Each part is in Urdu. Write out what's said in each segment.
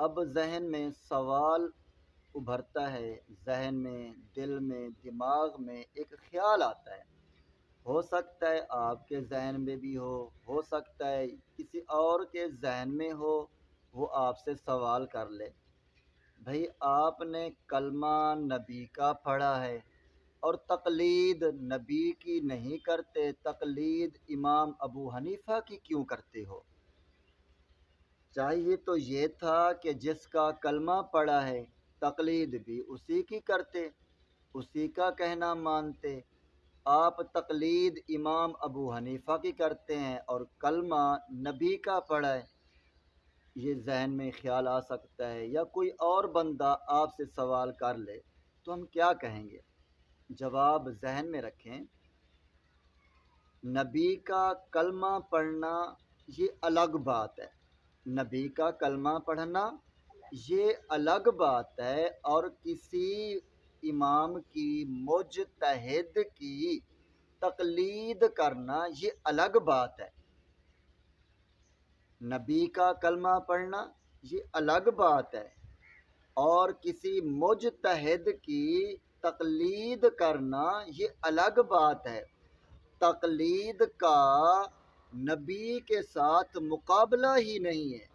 اب ذہن میں سوال ابھرتا ہے، ذہن میں، دل میں، دماغ میں ایک خیال آتا ہے۔ ہو سکتا ہے آپ کے ذہن میں بھی ہو سکتا ہے کسی اور کے ذہن میں ہو، وہ آپ سے سوال کر لے، بھئی آپ نے کلمہ نبی کا پڑھا ہے اور تقلید نبی کی نہیں کرتے، تقلید امام ابو حنیفہ کی کیوں کرتے ہو؟ چاہیے تو یہ تھا کہ جس کا کلمہ پڑھا ہے تقلید بھی اسی کی کرتے، اسی کا کہنا مانتے۔ آپ تقلید امام ابو حنیفہ کی کرتے ہیں اور کلمہ نبی کا پڑھا ہے۔ یہ ذہن میں خیال آ سکتا ہے، یا کوئی اور بندہ آپ سے سوال کر لے تو ہم کیا کہیں گے؟ جواب ذہن میں رکھیں، نبی کا کلمہ پڑھنا یہ الگ بات ہے، نبی کا کلمہ پڑھنا یہ الگ بات ہے، اور کسی امام کی مجتہد کی تقلید کرنا یہ الگ بات ہے۔ نبی کا کلمہ پڑھنا یہ الگ بات ہے، اور کسی مجتہد کی تقلید کرنا یہ الگ بات ہے۔ تقلید کا نبی کے ساتھ مقابلہ ہی نہیں ہے،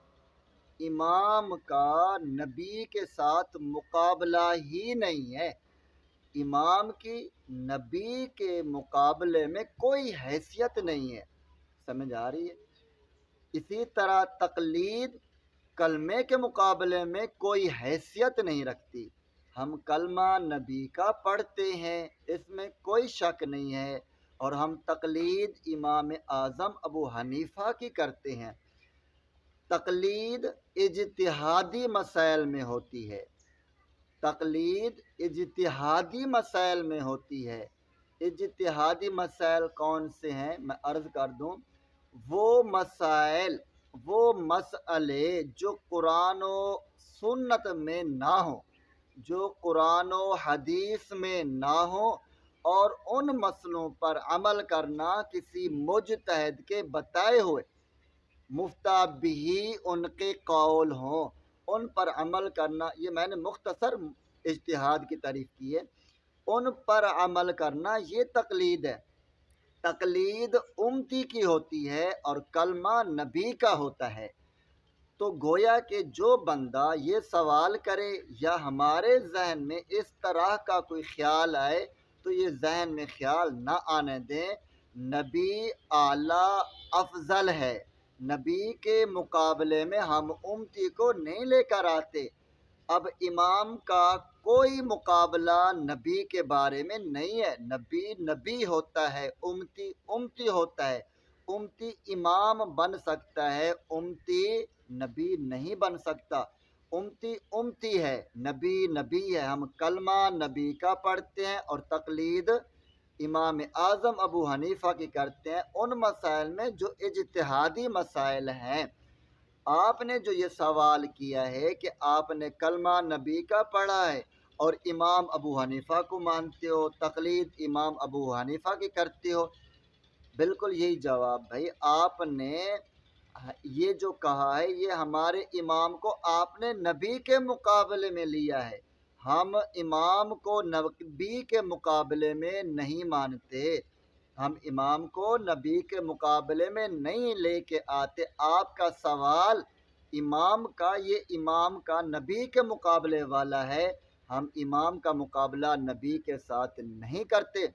امام کا نبی کے ساتھ مقابلہ ہی نہیں ہے، امام کی نبی کے مقابلے میں کوئی حیثیت نہیں ہے۔ سمجھ آ رہی ہے؟ اسی طرح تقلید کلمے کے مقابلے میں کوئی حیثیت نہیں رکھتی۔ ہم کلمہ نبی کا پڑھتے ہیں، اس میں کوئی شک نہیں ہے، اور ہم تقلید امام اعظم ابو حنیفہ کی کرتے ہیں۔ تقلید اجتہادی مسائل میں ہوتی ہے، تقلید اجتہادی مسائل میں ہوتی ہے۔ اجتہادی مسائل کون سے ہیں؟ میں عرض کر دوں، وہ مسائل، وہ مسئلے جو قرآن و سنت میں نہ ہوں، جو قرآن و حدیث میں نہ ہوں، اور ان مسئلوں پر عمل کرنا کسی مجتہد کے بتائے ہوئے، مفتہ بھی ان کے قول ہوں، ان پر عمل کرنا، یہ میں نے مختصر اجتہاد کی تعریف کی ہے، ان پر عمل کرنا یہ تقلید ہے۔ تقلید امتی کی ہوتی ہے اور کلمہ نبی کا ہوتا ہے۔ تو گویا کہ جو بندہ یہ سوال کرے یا ہمارے ذہن میں اس طرح کا کوئی خیال آئے تو یہ ذہن میں خیال نہ آنے دیں، نبی اعلیٰ افضل ہے، نبی کے مقابلے میں ہم امتی کو نہیں لے کر آتے۔ اب امام کا کوئی مقابلہ نبی کے بارے میں نہیں ہے، نبی نبی ہوتا ہے، امتی امتی ہوتا ہے، امتی امام بن سکتا ہے، امتی نبی نہیں بن سکتا، امتی امتی ہے، نبی نبی ہے۔ ہم کلمہ نبی کا پڑھتے ہیں اور تقلید امام اعظم ابو حنیفہ کی کرتے ہیں ان مسائل میں جو اجتہادی مسائل ہیں۔ آپ نے جو یہ سوال کیا ہے کہ آپ نے کلمہ نبی کا پڑھا ہے اور امام ابو حنیفہ کو مانتے ہو، تقلید امام ابو حنیفہ کی کرتے ہو، بالکل یہی جواب بھائی، آپ نے یہ جو کہا ہے یہ ہمارے امام کو آپ نے نبی کے مقابلے میں لیا ہے، ہم امام کو نبی کے مقابلے میں نہیں مانتے، ہم امام کو نبی کے مقابلے میں نہیں لے کے آتے۔ آپ کا سوال امام کا، یہ امام کا نبی کے مقابلے والا ہے، ہم امام کا مقابلہ نبی کے ساتھ نہیں کرتے۔